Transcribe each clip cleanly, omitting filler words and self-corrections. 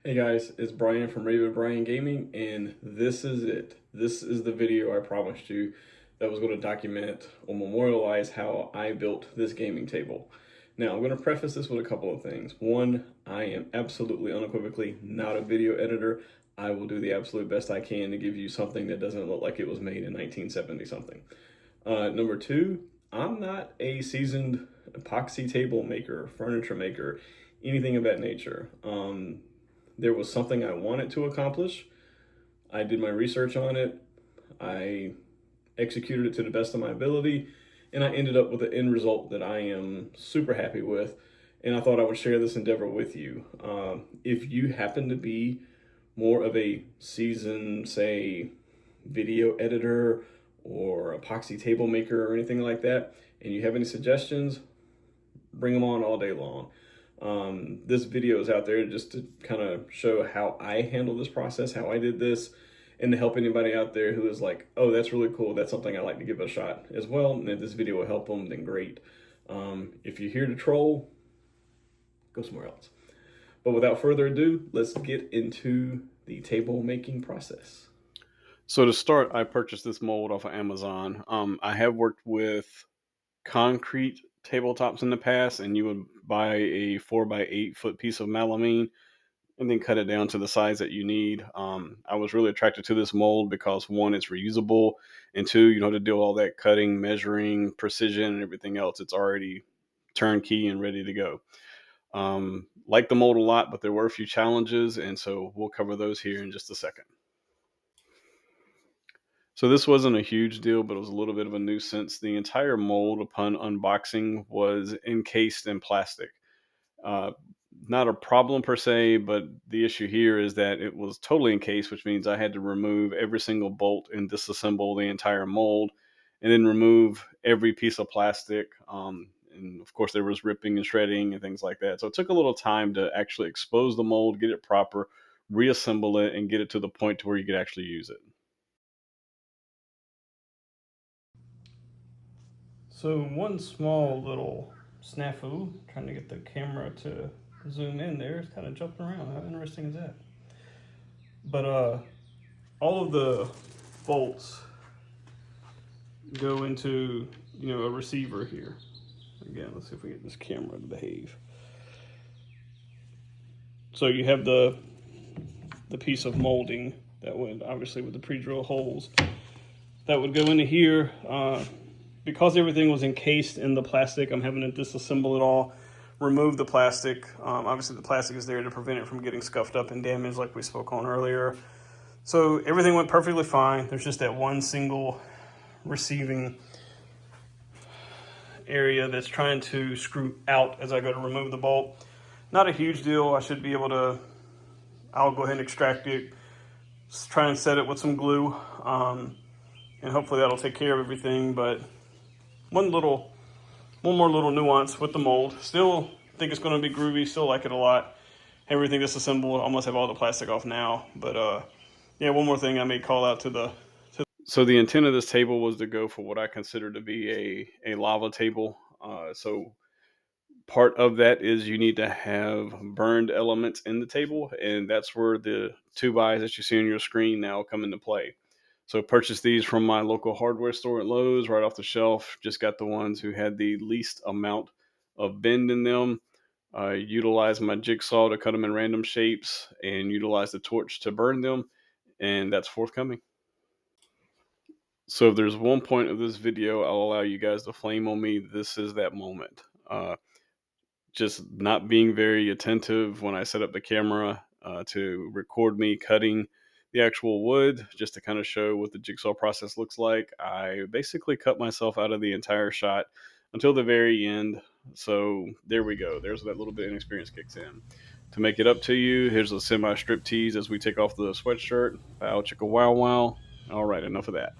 Hey guys, it's Brian from Ravenbrian Gaming, and this is it. This is the video I promised you that was going to document or memorialize how I built this gaming table. Now, I'm going to preface this with a couple of things. One, I am absolutely unequivocally not a video editor. I will do the absolute best I can to give you something that doesn't look like it was made in 1970 something. Number two, I'm not a seasoned epoxy table maker, furniture maker, anything of that nature. There was something I wanted to accomplish. I did my research on it. I executed it to the best of my ability, and I ended up with an end result that I am super happy with. And I thought I would share this endeavor with you. If you happen to be more of a seasoned, say, video editor or epoxy table maker or anything like that, and you have any suggestions, bring them on all day long. This video is out there just to kind of show how I handle this process, how I did this, and to help anybody out there who is like, oh, that's really cool. That's something I like to give it a shot as well. And if this video will help them, then great. If you're here to troll, go somewhere else. But without further ado, let's get into the table making process. So to start, I purchased this mold off of Amazon. I have worked with concrete tabletops in the past, and you would buy a 4 by 8 foot piece of melamine and then cut it down to the size that you need. I was really attracted to this mold because one, it's reusable, and two, you don't have to do all that cutting, measuring, precision, and everything else. It's already turnkey and ready to go. Like the mold a lot, but there were a few challenges, and so we'll cover those here in just a second. So this wasn't a huge deal, but it was a little bit of a nuisance. The entire mold, upon unboxing, was encased in plastic. Uh, Not a problem per se, but the issue here is that it was totally encased, which means I had to remove every single bolt and disassemble the entire mold, and then remove every piece of plastic. And of course, there was ripping and shredding and things like that. So it took a little time to actually expose the mold, get it proper, reassemble it, and get it to the point to where you could actually use it. So one small little snafu, trying to get the camera to zoom in there, it's kind of jumping around. How interesting is that? But all of the bolts go into a receiver here. Again, let's see if we get this camera to behave. So you have the piece of molding that would obviously with the pre-drill holes that would go into here. Because everything was encased in the plastic, I'm having to disassemble it all, remove the plastic. Obviously, the plastic is there to prevent it from getting scuffed up and damaged, like we spoke on earlier. So everything went perfectly fine. There's just that one single receiving area that's trying to screw out as I go to remove the bolt. Not a huge deal. I should be able to, I'll go ahead and extract it, try and set it with some glue, and hopefully that'll take care of everything. But one more little nuance with the mold. Still think it's going to be groovy. Still like it a lot. Everything disassembled. Almost have all the plastic off now. But yeah, one more thing I may call out to the. So the intent of this table was to go for what I consider to be a lava table. So part of that is you need to have burned elements in the table, and that's where the two eyes that you see on your screen now come into play. So purchased these from my local hardware store at Lowe's right off the shelf. Just got the ones who had the least amount of bend in them. Utilized my jigsaw to cut them in random shapes and utilize the torch to burn them, and that's forthcoming. So if there's one point of this video I'll allow you guys to flame on me, this is that moment. Just not being very attentive when I set up the camera to record me cutting the actual wood, just to kind of show what the jigsaw process looks like. I basically cut myself out of the entire shot until the very end. So there we go. There's that little bit of inexperience kicks in. To make it up to you, here's a semi strip tease as we take off the sweatshirt. Bow chicka wow wow. All right, enough of that.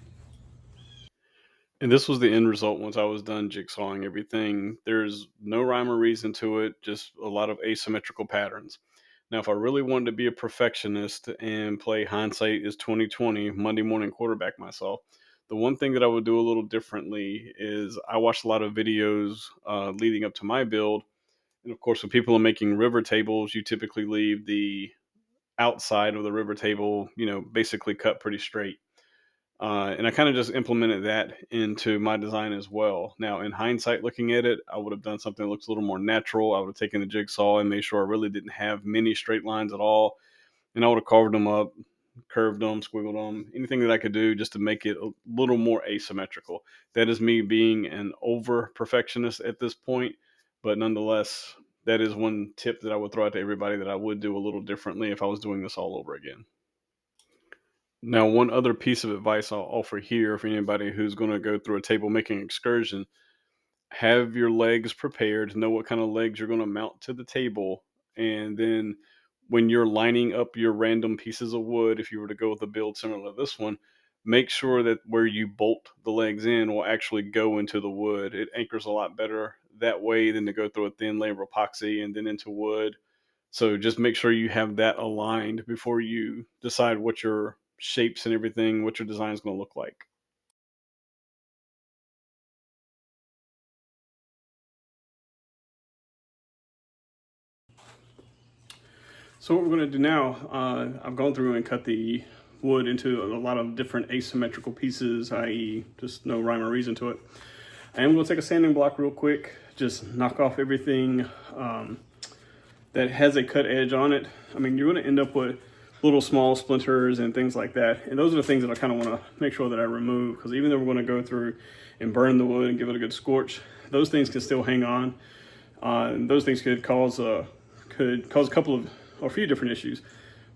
And this was the end result once I was done jigsawing everything. There's no rhyme or reason to it, just a lot of asymmetrical patterns. Now, if I really wanted to be a perfectionist and play hindsight is 2020, Monday morning quarterback myself, the one thing that I would do a little differently is I watched a lot of videos leading up to my build. And of course, when people are making river tables, you typically leave the outside of the river table, basically cut pretty straight. And I kind of just implemented that into my design as well. Now, in hindsight, looking at it, I would have done something that looks a little more natural. I would have taken the jigsaw and made sure I really didn't have many straight lines at all. And I would have carved them up, curved them, squiggled them, anything that I could do just to make it a little more asymmetrical. That is me being an over perfectionist at this point. But nonetheless, that is one tip that I would throw out to everybody that I would do a little differently if I was doing this all over again. Now, one other piece of advice I'll offer here for anybody who's going to go through a table making excursion: have your legs prepared, know what kind of legs you're going to mount to the table. And then when you're lining up your random pieces of wood, if you were to go with a build similar to this one, make sure that where you bolt the legs in will actually go into the wood. It anchors a lot better that way than to go through a thin layer of epoxy and then into wood. So just make sure you have that aligned before you decide what your shapes and everything, what your design is going to look like. So what we're going to do now, I've gone through and cut the wood into a lot of different asymmetrical pieces, i.e. just no rhyme or reason to it. And I'm going to take a sanding block real quick, just knock off everything that has a cut edge on it. I mean, you're going to end up with little small splinters and things like that. And those are the things that I kind of want to make sure that I remove, because even though we're going to go through and burn the wood and give it a good scorch, those things can still hang on. And those things could cause a couple of, or a few different issues.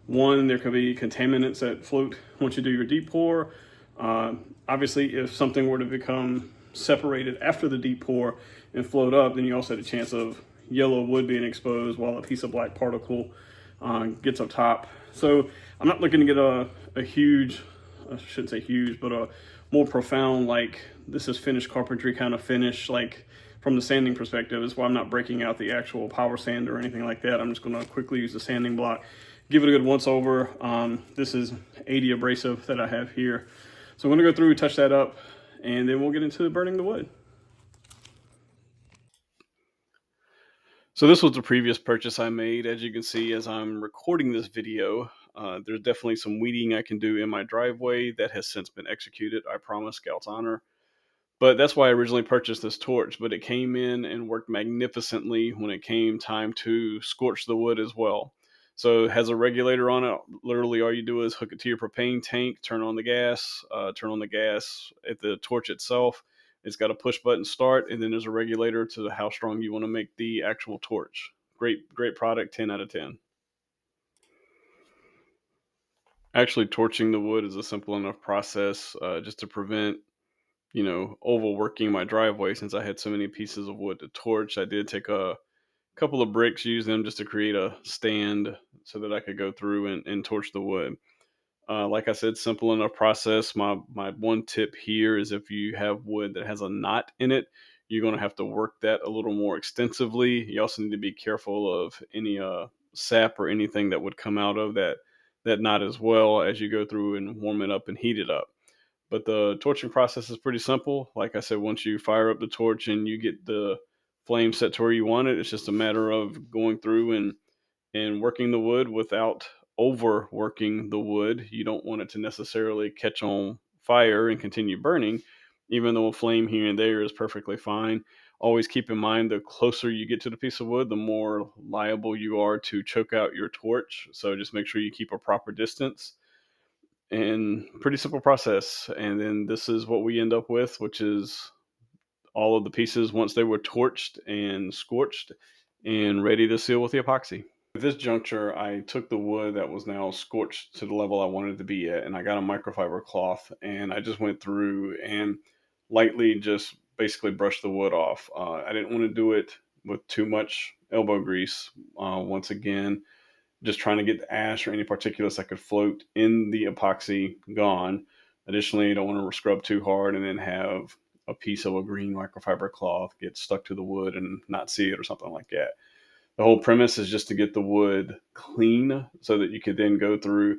One, there could be contaminants that float once you do your deep pour. Obviously, if something were to become separated after the deep pour and float up, then you also have a chance of yellow wood being exposed while a piece of black particle gets up top. So I'm not looking to get a huge, I shouldn't say huge, but a more profound, like this is finished carpentry kind of finish, like from the sanding perspective. Is why I'm not breaking out the actual power sander or anything like that. I'm just going to quickly use the sanding block, give it a good once over. This is 80 abrasive that I have here. So I'm going to go through, touch that up, and then we'll get into burning the wood. So this was the previous purchase I made. As you can see, as I'm recording this video, there's definitely some weeding I can do in my driveway that has since been executed. I promise, Scout's honor. But that's why I originally purchased this torch, but it came in and worked magnificently when it came time to scorch the wood as well. So it has a regulator on it. Literally all you do is hook it to your propane tank, turn on the gas at the torch itself. It's got a push button start, and then there's a regulator to how strong you want to make the actual torch. Great product, 10 out of 10. Actually, torching the wood is a simple enough process just to prevent overworking my driveway. Since I had so many pieces of wood to torch, I did take a couple of bricks, use them just to create a stand so that I could go through and torch the wood. Like I said, simple enough process. My one tip here is if you have wood that has a knot in it, you're going to have to work that a little more extensively. You also need to be careful of any sap or anything that would come out of that knot as well as you go through and warm it up and heat it up. But the torching process is pretty simple. Like I said, once you fire up the torch and you get the flame set to where you want it, it's just a matter of going through and working the wood without overworking the wood. You don't want it to necessarily catch on fire and continue burning, even though a flame here and there is perfectly fine. Always keep in mind, the closer you get to the piece of wood, the more liable you are to choke out your torch. So just make sure you keep a proper distance. And pretty simple process. And then this is what we end up with, which is all of the pieces once they were torched and scorched and ready to seal with the epoxy. At this juncture, I took the wood that was now scorched to the level I wanted it to be at, and I got a microfiber cloth, and I just went through and lightly just basically brushed the wood off. I didn't want to do it with too much elbow grease. Once again, just trying to get the ash or any particulates that could float in the epoxy gone. Additionally, you don't want to scrub too hard and then have a piece of a green microfiber cloth get stuck to the wood and not see it or something like that. The whole premise is just to get the wood clean so that you could then go through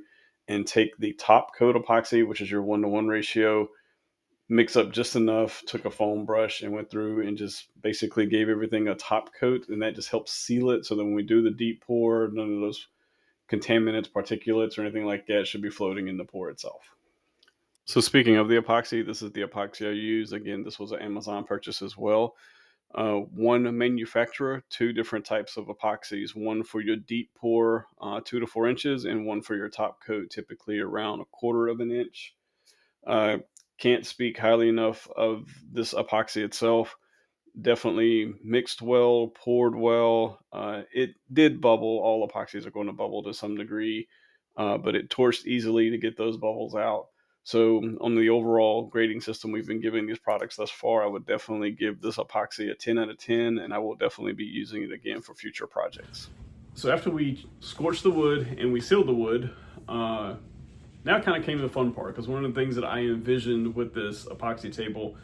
and take the top coat epoxy, which is your 1-to-1 ratio, mix up just enough, took a foam brush and went through and just basically gave everything a top coat, and that just helps seal it so that when we do the deep pour, none of those contaminants, particulates, or anything like that should be floating in the pour itself. So speaking of the epoxy, this is the epoxy I use. Again, this was an Amazon purchase as well. One manufacturer, two different types of epoxies, one for your deep pour, 2 to 4 inches, and one for your top coat, typically around 1/4 of an inch. Uh, can't speak highly enough of this epoxy itself. Definitely mixed well, poured well. It did bubble. All epoxies are going to bubble to some degree, but it torched easily to get those bubbles out. So on the overall grading system we've been giving these products thus far, I would definitely give this epoxy a 10 out of 10, and I will definitely be using it again for future projects. So after we scorched the wood and we sealed the wood, now kind of came to the fun part, because one of the things that I envisioned with this epoxy table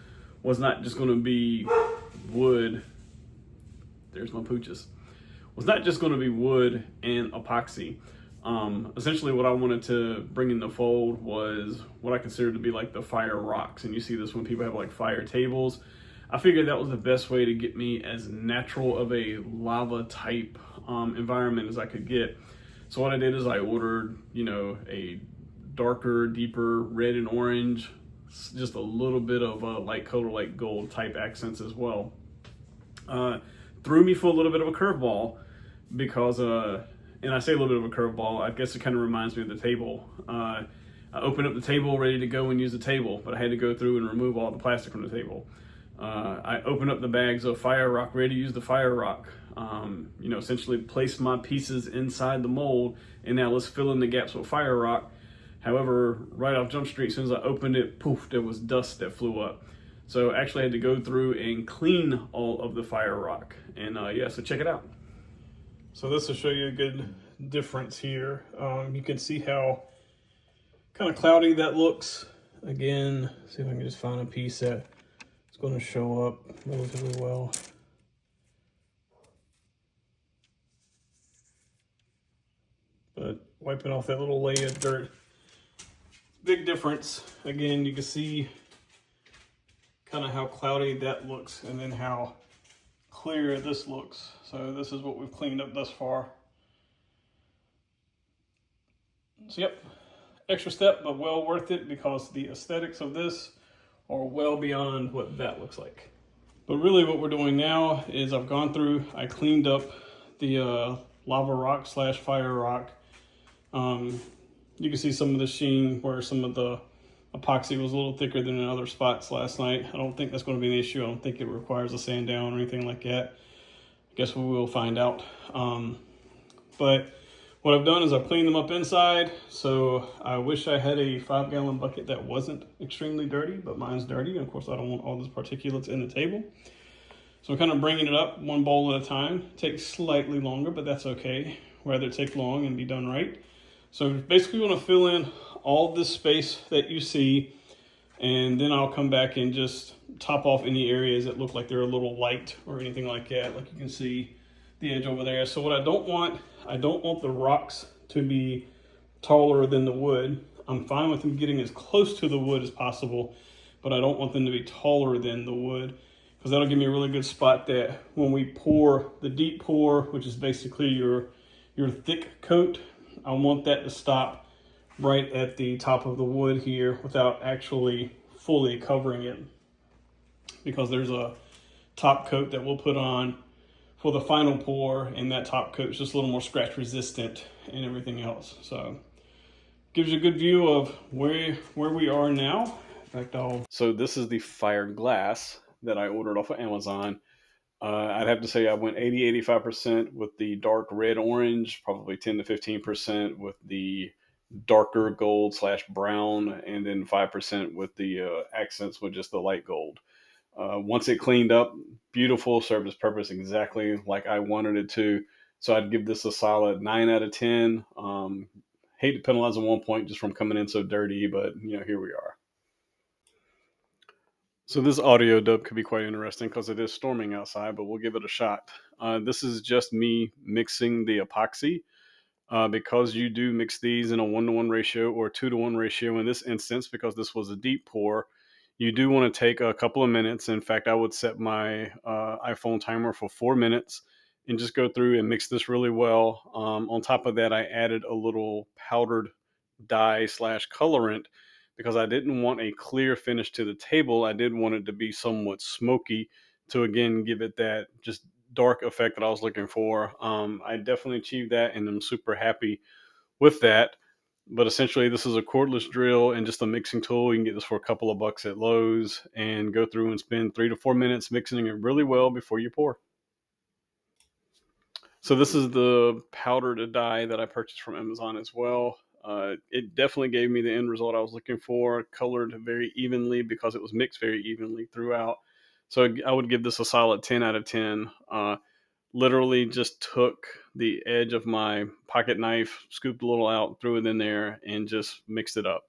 was not just going to be wood. There's my pooches. Was not just going to be wood and epoxy. Essentially, what I wanted to bring in the fold was what I consider to be like the fire rocks, and you see this when people have like fire tables. I figured that was the best way to get me as natural of a lava type environment as I could get. So what I did is I ordered, a darker, deeper red and orange, just a little bit of a light color, like gold type accents as well. Threw me for a little bit of a curveball because, and I say a little bit of a curveball, I guess it kind of reminds me of the table. I opened up the table ready to go and use the table, but I had to go through and remove all the plastic from the table. I opened up the bags of fire rock, ready to use the fire rock. Essentially place my pieces inside the mold, and now let's fill in the gaps with fire rock. However, right off Jump Street, as soon as I opened it, poof, there was dust that flew up. So actually I had to go through and clean all of the fire rock. And so check it out. So this will show you a good difference here. You can see how kind of cloudy that looks. Again, see if I can just find a piece that is going to show up relatively well. But wiping off that little layer of dirt, big difference. Again, you can see kind of how cloudy that looks, and then how clear this looks. So this is what we've cleaned up thus far. So yep, extra step, but well worth it, because the aesthetics of this are well beyond what that looks like. But really what we're doing now is I've gone through, I cleaned up the lava rock slash fire rock. You can see some of the sheen where some of the epoxy was a little thicker than in other spots last night. I don't think that's going to be an issue. I don't think it requires a sand down or anything like that. I guess we will find out. But what I've done is I've cleaned them up inside. So I wish I had a 5-gallon bucket that wasn't extremely dirty, but mine's dirty. And of course, I don't want all those particulates in the table. So I'm kind of bringing it up one bowl at a time. Takes slightly longer, but that's okay. Rather it take long and be done right. So basically we want to fill in all this space that you see, and then I'll come back and just top off any areas that look like they're a little light or anything like that. Like you can see the edge over there. So what I don't want the rocks to be taller than the wood. I'm fine with them getting as close to the wood as possible, but I don't want them to be taller than the wood, because that'll give me a really good spot that when we pour the deep pour, which is basically your thick coat, I want that to stop right at the top of the wood here without actually fully covering it, because there's a top coat that we'll put on for the final pour, and that top coat is just a little more scratch resistant and everything else. So gives you a good view of where we are now. In fact, So this is the fire glass that I ordered off of Amazon. I'd have to say I went 80-85% with the dark red orange, probably 10 to 15% with the darker gold slash brown, and then 5% with the accents with just the light gold. Once it cleaned up, beautiful, served its purpose exactly like I wanted it to. So I'd give this a solid 9 out of 10. Hate to penalize on one point just from coming in so dirty, but here we are. So this audio dub could be quite interesting because it is storming outside, but we'll give it a shot. This is just me mixing the epoxy. Because you do mix these in a 1-to-1 ratio or 2-to-1 ratio in this instance, because this was a deep pour, you do want to take a couple of minutes. In fact, I would set my iPhone timer for 4 minutes and just go through and mix this really well. On top of that, I added a little powdered dye slash colorant because I didn't want a clear finish to the table. I did want it to be somewhat smoky to again give it that just dark effect that I was looking for. I definitely achieved that, and I'm super happy with that. But essentially, this is a cordless drill and just a mixing tool. You can get this for a couple of bucks at Lowe's and go through and spend 3 to 4 minutes mixing it really well before you pour. So this is the powdered dye that I purchased from Amazon as well. It definitely gave me the end result I was looking for, colored very evenly because it was mixed very evenly throughout. So I would give this a solid 10 out of 10. Literally just took the edge of my pocket knife, scooped a little out, threw it in there, and just mixed it up.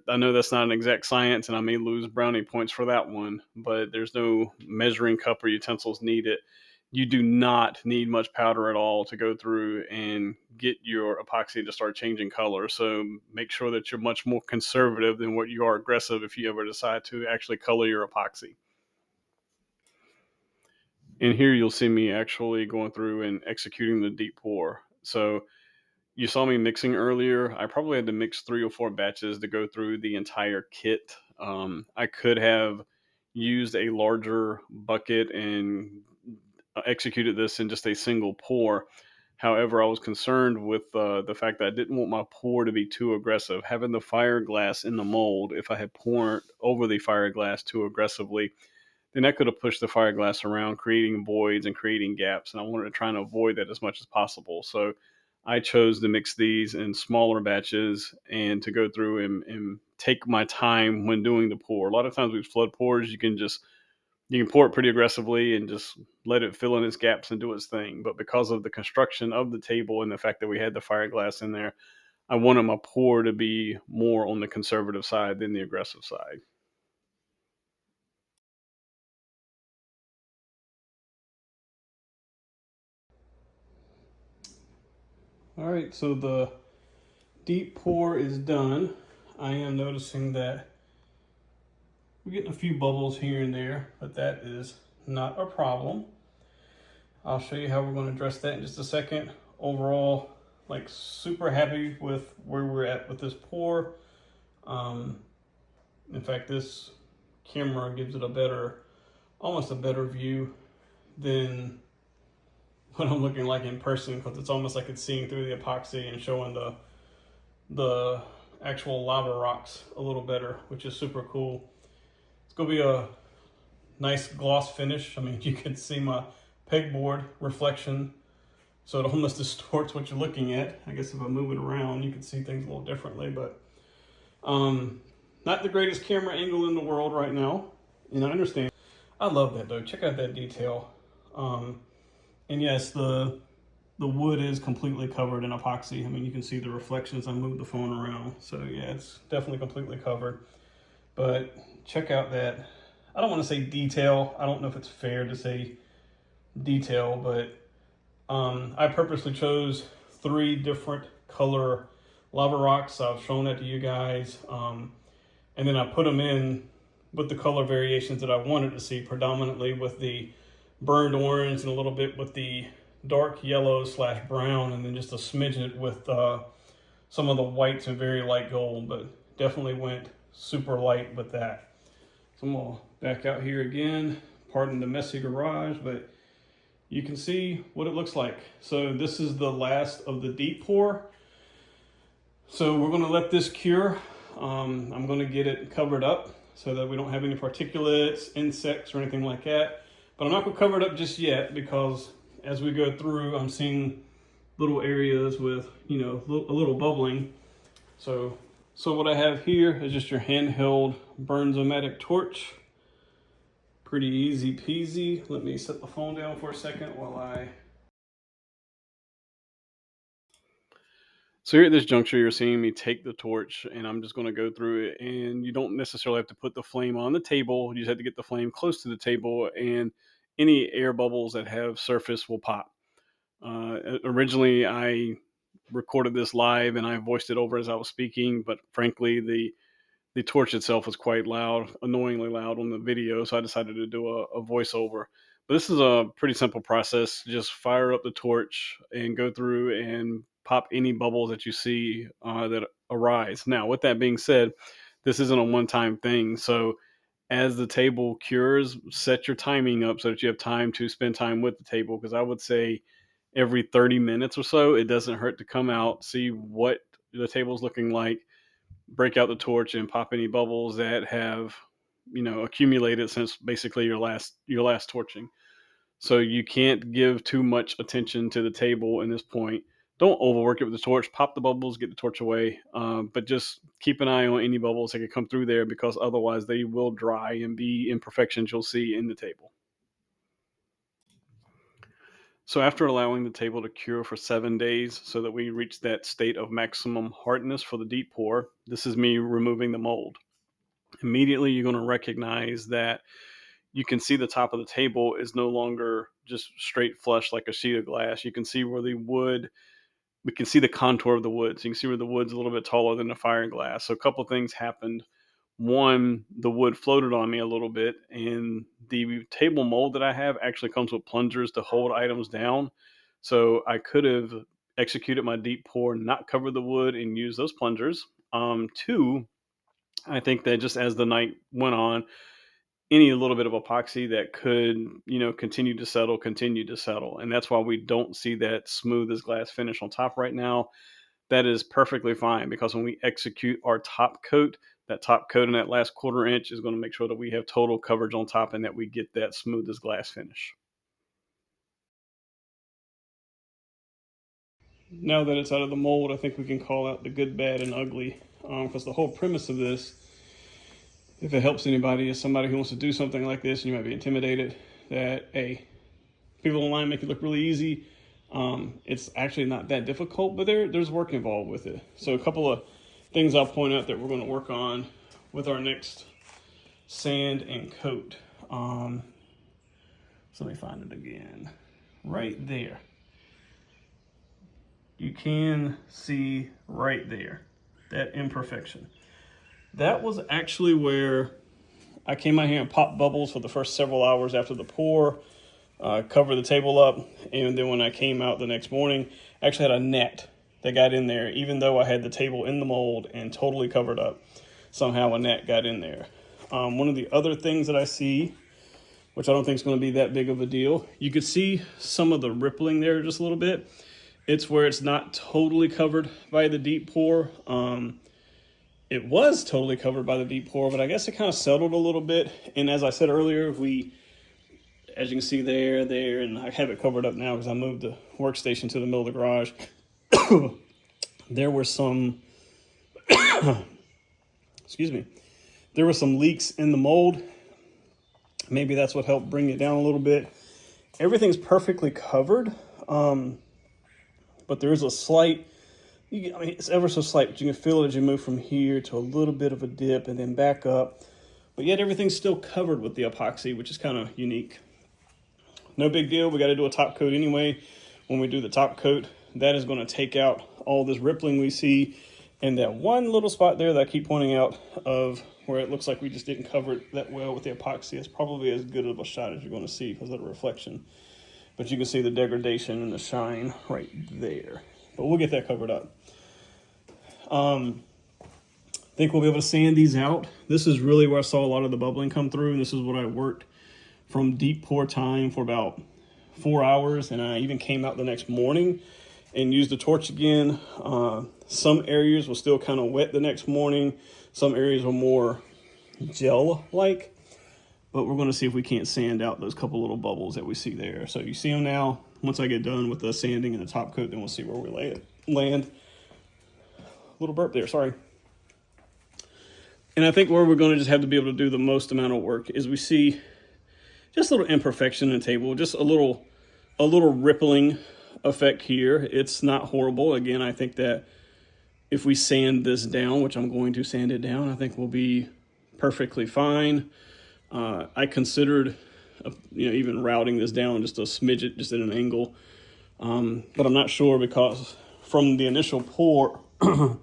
I know that's not an exact science, and I may lose brownie points for that one, but there's no measuring cup or utensils needed. You do not need much powder at all to go through and get your epoxy to start changing color. So make sure that you're much more conservative than what you are aggressive if you ever decide to actually color your epoxy. And here you'll see me actually going through and executing the deep pour. So you saw me mixing earlier. I probably had to mix 3 or 4 batches to go through the entire kit. I could have used a larger bucket and executed this in just a single pour. However, I was concerned with the fact that I didn't want my pour to be too aggressive. Having the fire glass in the mold, if I had poured over the fire glass too aggressively, then that could have pushed the fire glass around, creating voids and creating gaps. And I wanted to try and avoid that as much as possible. So I chose to mix these in smaller batches and to go through and take my time when doing the pour. A lot of times with flood pours, you can pour it pretty aggressively and just let it fill in its gaps and do its thing. But because of the construction of the table and the fact that we had the fire glass in there, I wanted my pour to be more on the conservative side than the aggressive side. All right, so the deep pour is done. I am noticing that we're getting a few bubbles here and there, but that is not a problem. I'll show you how we're going to address that in just a second. Overall, like super happy with where we're at with this pour. In fact, this camera gives it almost a better view than what I'm looking like in person, because it's almost like it's seeing through the epoxy and showing the actual lava rocks a little better, which is super cool. It's gonna be a nice gloss finish. I mean, you can see my pegboard reflection, so it almost distorts what you're looking at. I guess if I move it around, you can see things a little differently, but not the greatest camera angle in the world right now, and I understand. I love that though. Check out that detail. And yes, the wood is completely covered in epoxy. I mean, you can see the reflections. I moved the phone around, so yeah, it's definitely completely covered. But check out that. I don't want to say detail. I don't know if it's fair to say detail, but I purposely chose 3 different color lava rocks. I've shown that to you guys. And then I put them in with the color variations that I wanted to see, predominantly with the burned orange and a little bit with the dark yellow / brown, and then just a smidgen with some of the whites and very light gold, but definitely went super light with that. So I'm gonna back out here again. Pardon the messy garage, but you can see what it looks like. So this is the last of the deep pour. So we're gonna let this cure. I'm gonna get it covered up so that we don't have any particulates, insects, or anything like that. But I'm not gonna cover it up just yet, because as we go through, I'm seeing little areas with, a little bubbling. So what I have here is just your handheld Bernzomatic torch. Pretty easy peasy. Let me set the phone down for a second while I... So here at this juncture, you're seeing me take the torch, and I'm just going to go through it. And you don't necessarily have to put the flame on the table. You just have to get the flame close to the table, and any air bubbles that have surface will pop. Originally, I recorded this live, and I voiced it over as I was speaking. But frankly, the torch itself was quite loud, annoyingly loud on the video, so I decided to do a voiceover. But this is a pretty simple process. Just fire up the torch and go through and pop any bubbles that you see that arise. Now, with that being said, this isn't a one-time thing. So as the table cures, set your timing up so that you have time to spend time with the table. Because I would say every 30 minutes or so, it doesn't hurt to come out, see what the table's looking like, break out the torch and pop any bubbles that have, accumulated since basically your last torching. So you can't give too much attention to the table in this point. Don't overwork it with the torch. Pop the bubbles, get the torch away, but just keep an eye on any bubbles that could come through there, because otherwise they will dry and be imperfections you'll see in the table. So after allowing the table to cure for 7 days so that we reach that state of maximum hardness for the deep pour, this is me removing the mold. Immediately you're going to recognize that you can see the top of the table is no longer just straight flush like a sheet of glass. You can see where we can see the contour of the wood. So you can see where the wood's a little bit taller than the fiberglass. So a couple of things happened. One, the wood floated on me a little bit, and the table mold that I have actually comes with plungers to hold items down. So I could have executed my deep pour, not covered the wood, and used those plungers. Two, I think that just as the night went on, any little bit of epoxy that could, continue to settle. And that's why we don't see that smooth as glass finish on top right now. That is perfectly fine, because when we execute our top coat, that top coat in that last 1/4 inch is going to make sure that we have total coverage on top and that we get that smooth as glass finish. Now that it's out of the mold, I think we can call out the good, bad, and ugly, because the whole premise of this, if it helps anybody, is somebody who wants to do something like this, and you might be intimidated that, hey, people online make it look really easy. It's actually not that difficult, but there's work involved with it. So a couple of things I'll point out that we're going to work on with our next sand and coat. So let me find it again. Right there. You can see right there that imperfection. That was actually where I came out here and popped bubbles for the first several hours after the pour, covered the table up, and then when I came out the next morning, I actually had a net that got in there. Even though I had the table in the mold and totally covered up, somehow a net got in there. One of the other things that I see, which I don't think is going to be that big of a deal, you could see some of the rippling there just a little bit. It's where it's not totally covered by the deep pour. It was totally covered by the deep pour, but I guess it kind of settled a little bit. And as I said earlier, as you can see there, and I have it covered up now because I moved the workstation to the middle of the garage. There were some, there were some leaks in the mold. Maybe that's what helped bring it down a little bit. Everything's perfectly covered, but there is a slight, it's ever so slight, but you can feel it as you move from here to a little bit of a dip and then back up. But yet everything's still covered with the epoxy, which is kind of unique. No big deal. We got to do a top coat anyway. When we do the top coat, that is going to take out all this rippling we see. And that one little spot there that I keep pointing out of where it looks like we just didn't cover it that well with the epoxy, it's probably as good of a shot as you're going to see because of the reflection. But you can see the degradation and the shine right there. But we'll get that covered up. I think we'll be able to sand these out. This is really where I saw a lot of the bubbling come through. And this is what I worked from deep pour time for about 4 hours. And I even came out the next morning and used the torch again. Some areas were still kind of wet the next morning. Some areas were more gel-like. But we're going to see if we can't sand out those couple little bubbles that we see there. So you see them now. Once I get done with the sanding and the top coat, then we'll see where we land. Little burp there, sorry. And I think where we're going to just have to be able to do the most amount of work is we see just a little imperfection in the table, just a little rippling effect here. It's not horrible. Again, I think that if we sand this down, which I'm going to sand it down, I think we'll be perfectly fine. I considered, even routing this down just a smidget, just at an angle. But I'm not sure because from the initial pour, from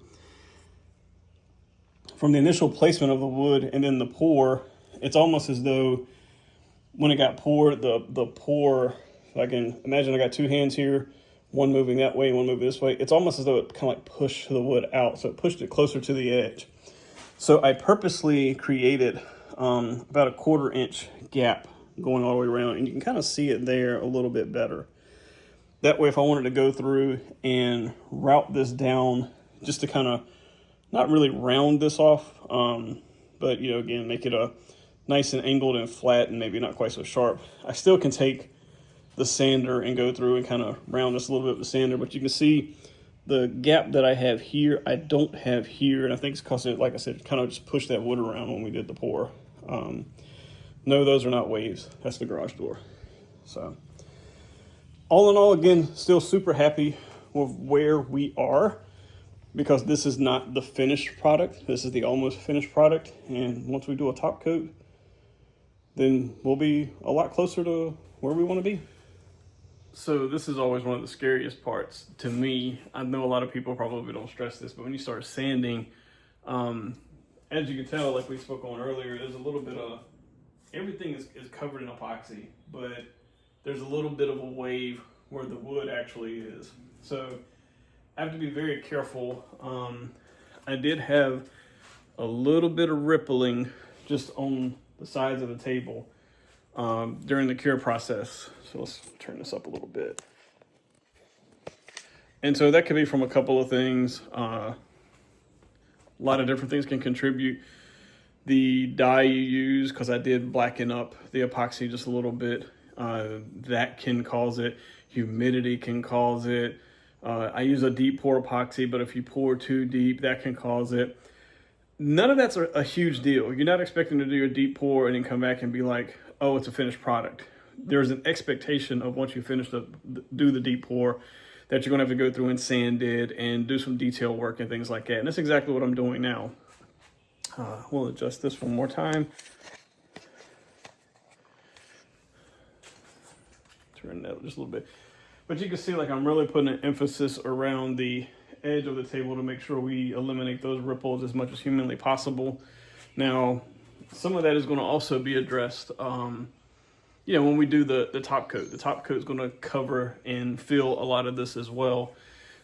the initial placement of the wood and then the pour, it's almost as though when it got poured, the pour, if I can imagine, I got two hands here, one moving that way, one moving this way. It's almost as though it kind of like pushed the wood out, so it pushed it closer to the edge. So I purposely created about a 1/4 inch gap going all the way around, and you can kind of see it there a little bit better. That way, if I wanted to go through and route this down, just to kind of not really round this off, but again, make it a nice and angled and flat and maybe not quite so sharp. I still can take the sander and go through and kind of round this a little bit with the sander, but you can see the gap that I have here, I don't have here, and I think it's because, like I said, kind of just pushed that wood around when we did the pour. No, those are not waves. That's the garage door. So, all in all, again, still super happy with where we are, because this is not the finished product. This is the almost finished product, and once we do a top coat, then we'll be a lot closer to where we want to be. So this is always one of the scariest parts to me. I know a lot of people probably don't stress this, but when you start sanding, as you can tell, like we spoke on earlier, there's a little bit of, everything is covered in epoxy, but there's a little bit of a wave where the wood actually is. So I have to be very careful. I did have a little bit of rippling just on the sides of the table during the cure process. So let's turn this up a little bit. And so that could be from a couple of things. A lot of different things can contribute. The dye you use, because I did blacken up the epoxy just a little bit, that can cause it. Humidity can cause it. I use a deep pour epoxy, but if you pour too deep, that can cause it. None of that's a huge deal. You're not expecting to do a deep pour and then come back and be like, oh, it's a finished product. There's an expectation of once you finish do the deep pour that you're going to have to go through and sand it and do some detail work and things like that. And that's exactly what I'm doing now. We'll adjust this one more time. Turn that just a little bit. But you can see, like, I'm really putting an emphasis around the edge of the table to make sure we eliminate those ripples as much as humanly possible. Now, some of that is going to also be addressed when we do the top coat. The top coat is going to cover and fill a lot of this as well.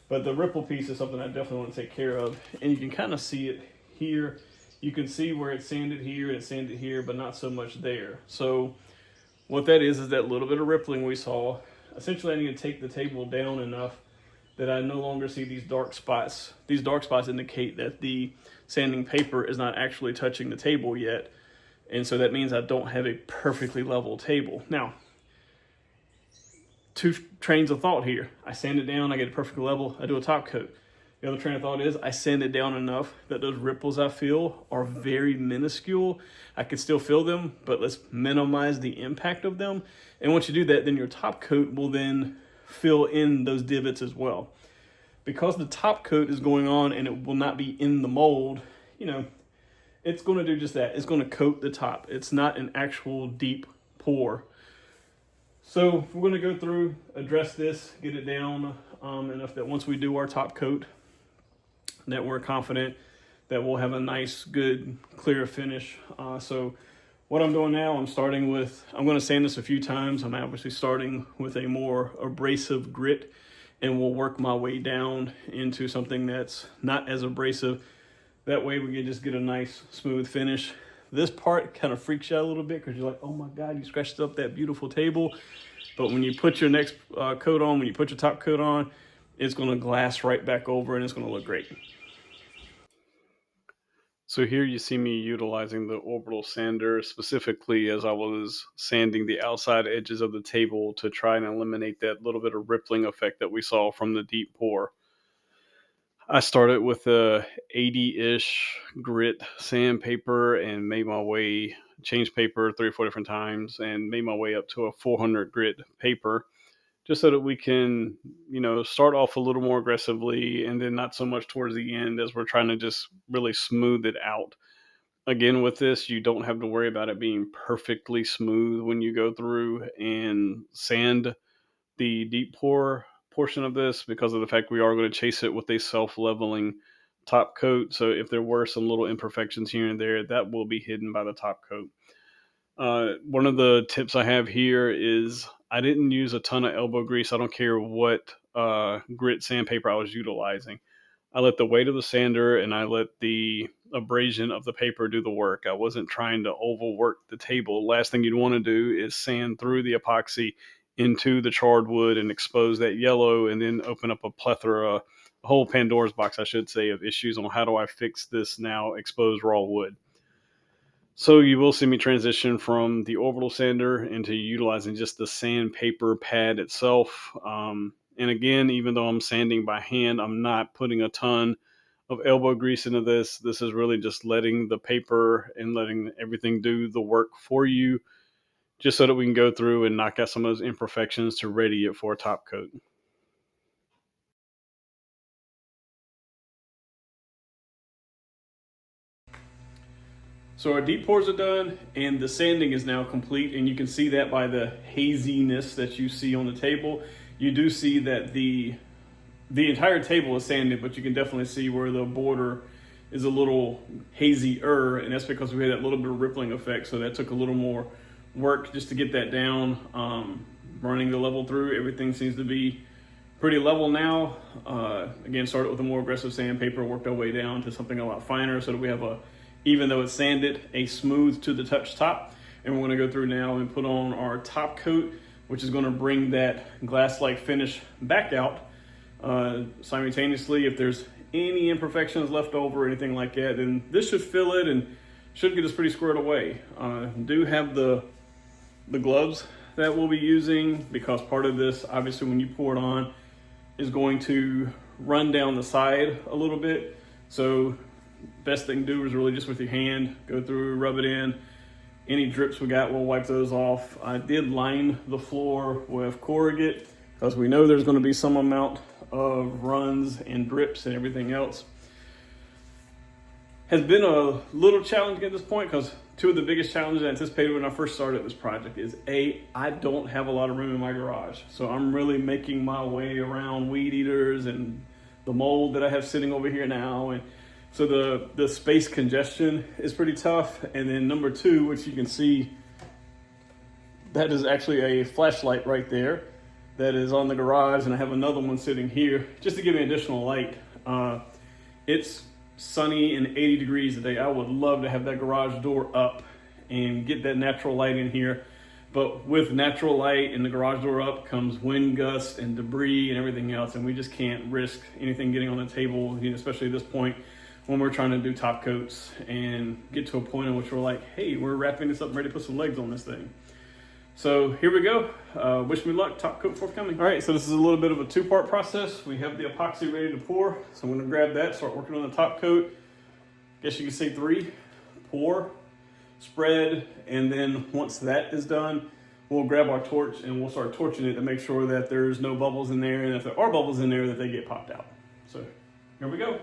But the ripple piece is something I definitely want to take care of. And you can kind of see it here. You can see where it's sanded here and it's sanded here, but not so much there. So what that is that little bit of rippling we saw. Essentially, I need to take the table down enough that I no longer see these dark spots. These dark spots indicate that the sanding paper is not actually touching the table yet. And so that means I don't have a perfectly level table. Now, two trains of thought here. I sand it down, I get it perfectly level, I do a top coat. The other train of thought is I sand it down enough that those ripples I feel are very minuscule. I can still feel them, but let's minimize the impact of them. And once you do that, then your top coat will then fill in those divots as well. Because the top coat is going on and it will not be in the mold, it's going to do just that. It's going to coat the top. It's not an actual deep pour. So we're going to go through, address this, get it down enough that once we do our top coat, that we're confident that we'll have a nice, good, clear finish. So what I'm doing now, I'm going to sand this a few times. I'm obviously starting with a more abrasive grit, and we'll work my way down into something that's not as abrasive. That way we can just get a nice, smooth finish. This part kind of freaks you out a little bit because you're like, oh my God, you scratched up that beautiful table. But when you put your next coat on, when you put your top coat on, it's going to glass right back over and it's going to look great. So here you see me utilizing the orbital sander specifically as I was sanding the outside edges of the table to try and eliminate that little bit of rippling effect that we saw from the deep pour. I started with a 80-ish grit sandpaper and made my way, changed paper 3 or 4 different times and made my way up to a 400 grit paper, just so that we can, start off a little more aggressively and then not so much towards the end as we're trying to just really smooth it out. Again, with this, you don't have to worry about it being perfectly smooth when you go through and sand the deep pour portion of this, because of the fact we are going to chase it with a self-leveling top coat. So if there were some little imperfections here and there, that will be hidden by the top coat. One of the tips I have here is I didn't use a ton of elbow grease. I don't care what grit sandpaper I was utilizing. I let the weight of the sander and I let the abrasion of the paper do the work. I wasn't trying to overwork the table. Last thing you'd want to do is sand through the epoxy into the charred wood and expose that yellow, and then open up a plethora, a whole Pandora's box, I should say, of issues on how do I fix this now exposed raw wood. So you will see me transition from the orbital sander into utilizing just the sandpaper pad itself. And again, even though I'm sanding by hand, I'm not putting a ton of elbow grease into this. This is really just letting the paper and letting everything do the work for you, just so that we can go through and knock out some of those imperfections to ready it for a top coat. So our deep pours are done and the sanding is now complete, and you can see that by the haziness that you see on the table. You do see that the entire table is sanded, but you can definitely see where the border is a little hazier, and that's because we had that little bit of rippling effect, so that took a little more work just to get that down. Running the level through, everything seems to be pretty level now. Again, started with a more aggressive sandpaper, worked our way down to something a lot finer so that we have a, even though it's sanded, a smooth to the touch top. And we're gonna go through now and put on our top coat, which is gonna bring that glass-like finish back out. Simultaneously, if there's any imperfections left over or anything like that, then this should fill it and should get us pretty squared away. Do have the gloves that we'll be using, because part of this, obviously when you pour it on, is going to run down the side a little bit. So best thing to do is really just with your hand, go through, rub it in. Any drips we got, we'll wipe those off. I did line the floor with corrugate because we know there's going to be some amount of runs and drips and everything else. Has been a little challenging at this point because two of the biggest challenges I anticipated when I first started this project is I don't have a lot of room in my garage. So I'm really making my way around weed eaters and the mold that I have sitting over here now. And so the space congestion is pretty tough. And then number two, which you can see, that is actually a flashlight right there that is on the garage. And I have another one sitting here just to give me additional light. It's sunny and 80 degrees today. I would love to have that garage door up and get that natural light in here. But with natural light and the garage door up comes wind gusts and debris and everything else. And we just can't risk anything getting on the table, especially at this point when we're trying to do top coats and get to a point in which we're like, hey, we're wrapping this up and ready to put some legs on this thing. So here we go. Wish me luck. Top coat forthcoming. All right, so this is a little bit of a two-part process. We have the epoxy ready to pour. So I'm gonna grab that, start working on the top coat. Guess you could say 3, pour, spread, and then once that is done, we'll grab our torch and we'll start torching it to make sure that there's no bubbles in there, and if there are bubbles in there, that they get popped out. So here we go.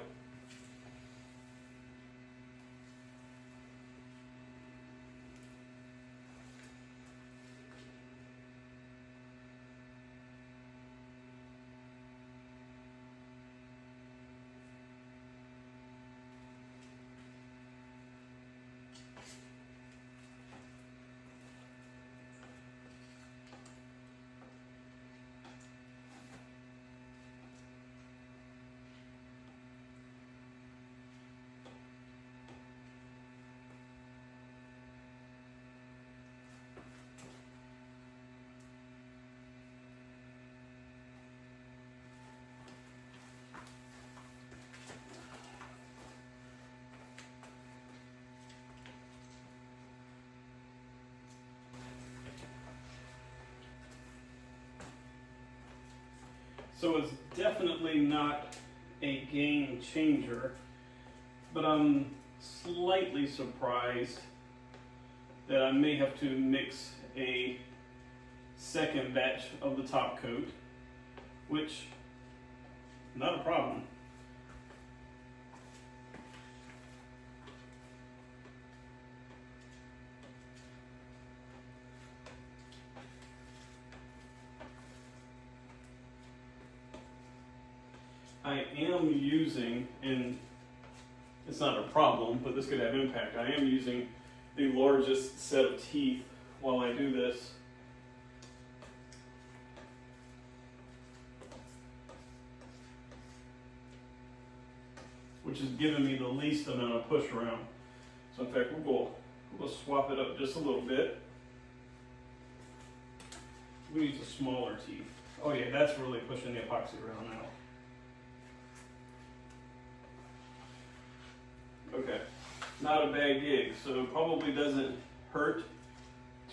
So it's definitely not a game changer, but I'm slightly surprised that I may have to mix a second batch of the top coat, which, not a problem. I am using, and it's not a problem, but this could have impact, I am using the largest set of teeth while I do this. Which is giving me the least amount of push around. So in fact, we'll swap it up just a little bit. We use a smaller teeth. Oh yeah, that's really pushing the epoxy around now. Okay, not a bad gig. So it probably doesn't hurt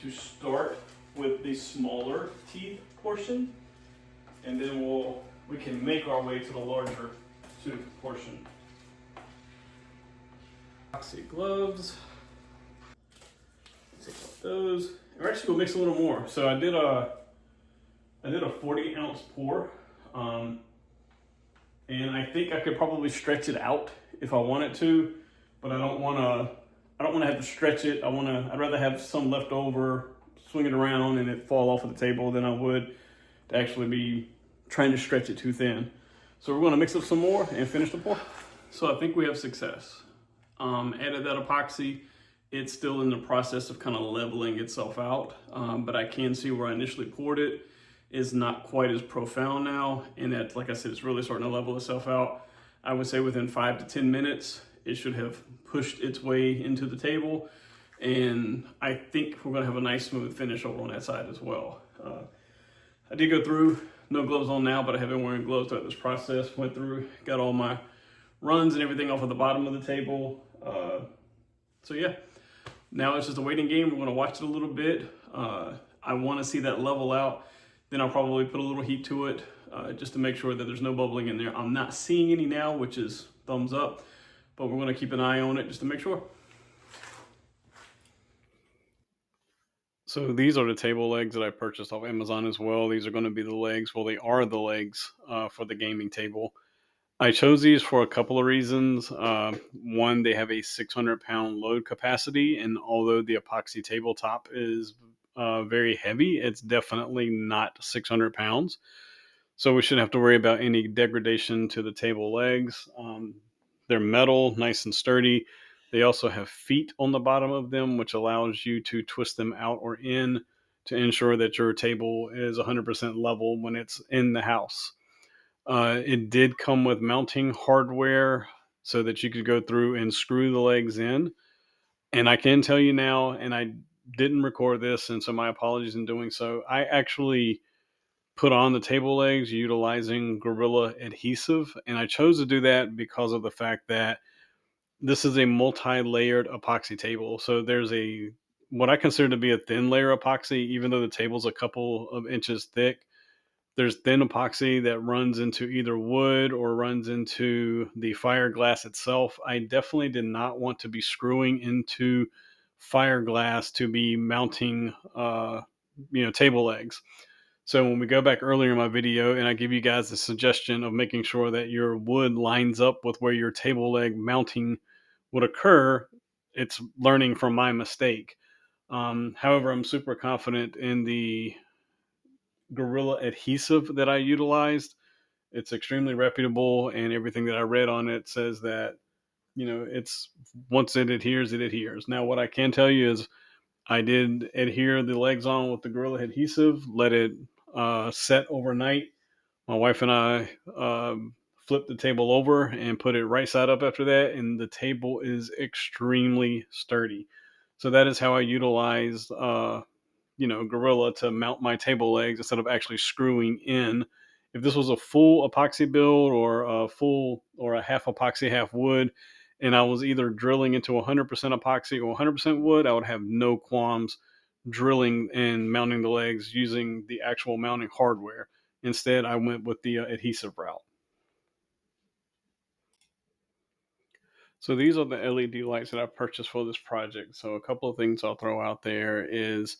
to start with the smaller teeth portion, and then we can make our way to the larger tooth portion. Epoxy gloves. Take off those. We're actually gonna mix a little more. So I did a 40-ounce pour, and I think I could probably stretch it out if I wanted to, but I don't want to have to stretch it. I'd rather have some left over, swing it around, and it fall off of the table than I would to actually be trying to stretch it too thin. So we're going to mix up some more and finish the pour. So I think we have success. Added that epoxy. It's still in the process of kind of leveling itself out, but I can see where I initially poured it is not quite as profound now, and that, like I said, it's really starting to level itself out. I would say within 5 to 10 minutes, it should have pushed its way into the table, and I think we're gonna have a nice smooth finish over on that side as well. I did go through, no gloves on now, but I have been wearing gloves throughout this process. Went through, got all my runs and everything off of the bottom of the table. So yeah, now it's just a waiting game. We're gonna watch it a little bit. I wanna see that level out. Then I'll probably put a little heat to it just to make sure that there's no bubbling in there. I'm not seeing any now, which is thumbs up, but we're gonna keep an eye on it just to make sure. So these are the table legs that I purchased off Amazon as well. These are going to be the legs. Well, they are the legs for the gaming table. I chose these for a couple of reasons. One, they have a 600-pound load capacity, and although the epoxy tabletop is very heavy, it's definitely not 600 pounds. So we shouldn't have to worry about any degradation to the table legs. They're metal, nice and sturdy. They also have feet on the bottom of them, which allows you to twist them out or in to ensure that your table is 100% level when it's in the house. It did come with mounting hardware so that you could go through and screw the legs in. And I can tell you now, and I didn't record this, and so my apologies in doing so, I actually put on the table legs utilizing Gorilla adhesive. And I chose to do that because of the fact that this is a multi-layered epoxy table. So there's what I consider to be a thin layer epoxy, even though the table's a couple of inches thick. There's thin epoxy that runs into either wood or runs into the fiberglass itself. I definitely did not want to be screwing into fiberglass to be mounting, table legs. So when we go back earlier in my video and I give you guys the suggestion of making sure that your wood lines up with where your table leg mounting would occur, it's learning from my mistake. However, I'm super confident in the Gorilla adhesive that I utilized. It's extremely reputable, and everything that I read on it says that, it's once it adheres, it adheres. Now, what I can tell you is I did adhere the legs on with the Gorilla adhesive, let it set overnight. My wife and I flipped the table over and put it right side up after that, and the table is extremely sturdy. So that is how I utilized Gorilla to mount my table legs instead of actually screwing in. If this was a full epoxy build or a half epoxy, half wood, and I was either drilling into 100% epoxy or 100% wood, I would have no qualms drilling and mounting the legs using the actual mounting hardware. Instead, I went with the adhesive route. So these are the LED lights that I purchased for this project. So a couple of things I'll throw out there is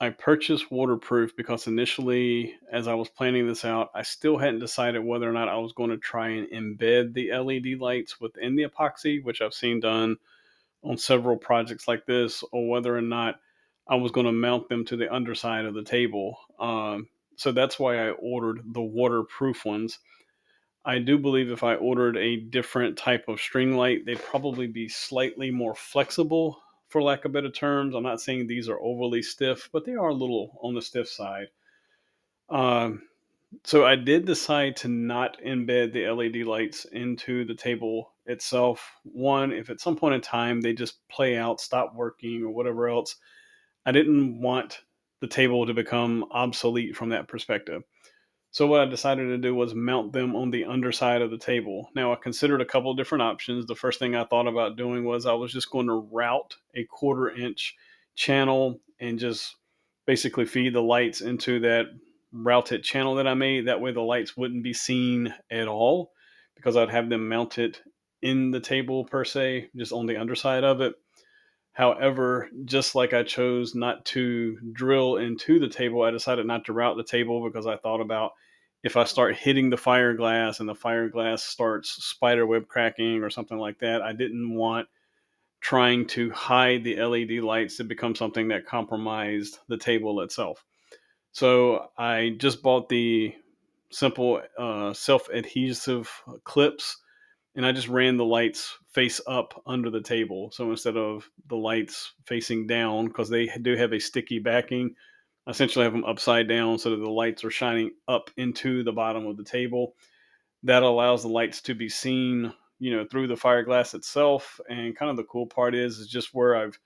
I purchased waterproof because initially, as I was planning this out, I still hadn't decided whether or not I was going to try and embed the LED lights within the epoxy, which I've seen done on several projects like this, or whether or not I was going to mount them to the underside of the table. So that's why I ordered the waterproof ones. I do believe if I ordered a different type of string light, they'd probably be slightly more flexible for lack of better terms. I'm not saying these are overly stiff, but they are a little on the stiff side. So I did decide to not embed the LED lights into the table itself. One, if at some point in time they just play out, stop working, or whatever else, I didn't want the table to become obsolete from that perspective. So what I decided to do was mount them on the underside of the table. Now I considered a couple of different options. The first thing I thought about doing was I was just going to route a 1/4 inch channel and just basically feed the lights into that routed channel that I made. That way the lights wouldn't be seen at all, because I'd have them mounted in the table per se, just on the underside of it. However, just like I chose not to drill into the table, I decided not to route the table because I thought about, if I start hitting the fiberglass and the fiberglass starts spiderweb cracking or something like that, I didn't want trying to hide the LED lights to become something that compromised the table itself. So I just bought the simple self-adhesive clips, and I just ran the lights face up under the table. So instead of the lights facing down, because they do have a sticky backing, I essentially have them upside down so that the lights are shining up into the bottom of the table. That allows the lights to be seen, through the fiberglass itself. And kind of the cool part is just where I've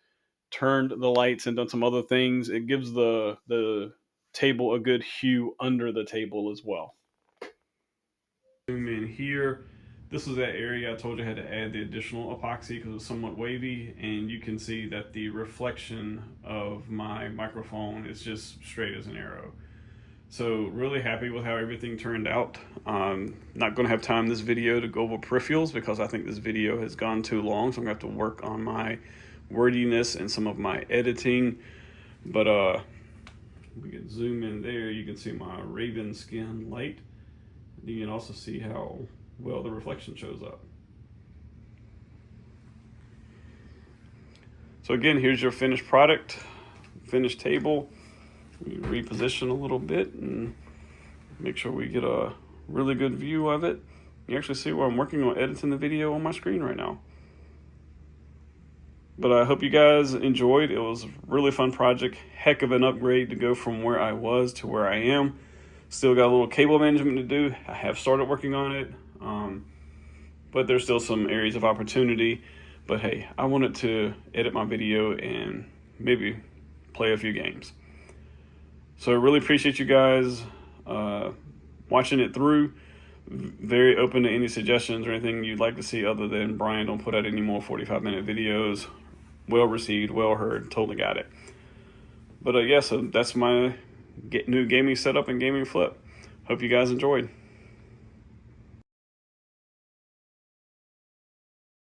turned the lights and done some other things, it gives the table a good hue under the table as well. Zoom in here. This is that area I told you I had to add the additional epoxy because it was somewhat wavy, and you can see that the reflection of my microphone is just straight as an arrow. So really happy with how everything turned out. Not going to have time in this video to go over peripherals because I think this video has gone too long, so I'm going to have to work on my wordiness and some of my editing. But we can zoom in there. You can see my raven skin light. You can also see how well the reflection shows up. So again, here's your finished product, finished table. We reposition a little bit and make sure we get a really good view of it. You actually see where I'm working on editing the video on my screen right now. But I hope you guys enjoyed. It was a really fun project. Heck of an upgrade to go from where I was to where I am. Still got a little cable management to do. I have started working on it. But there's still some areas of opportunity. But hey, I wanted to edit my video and maybe play a few games. So I really appreciate you guys watching it through. Very open to any suggestions or anything you'd like to see other than Brian, don't put out any more 45-minute videos. Well received, well heard, totally got it. But yeah, so that's my new gaming setup and gaming flip. Hope you guys enjoyed.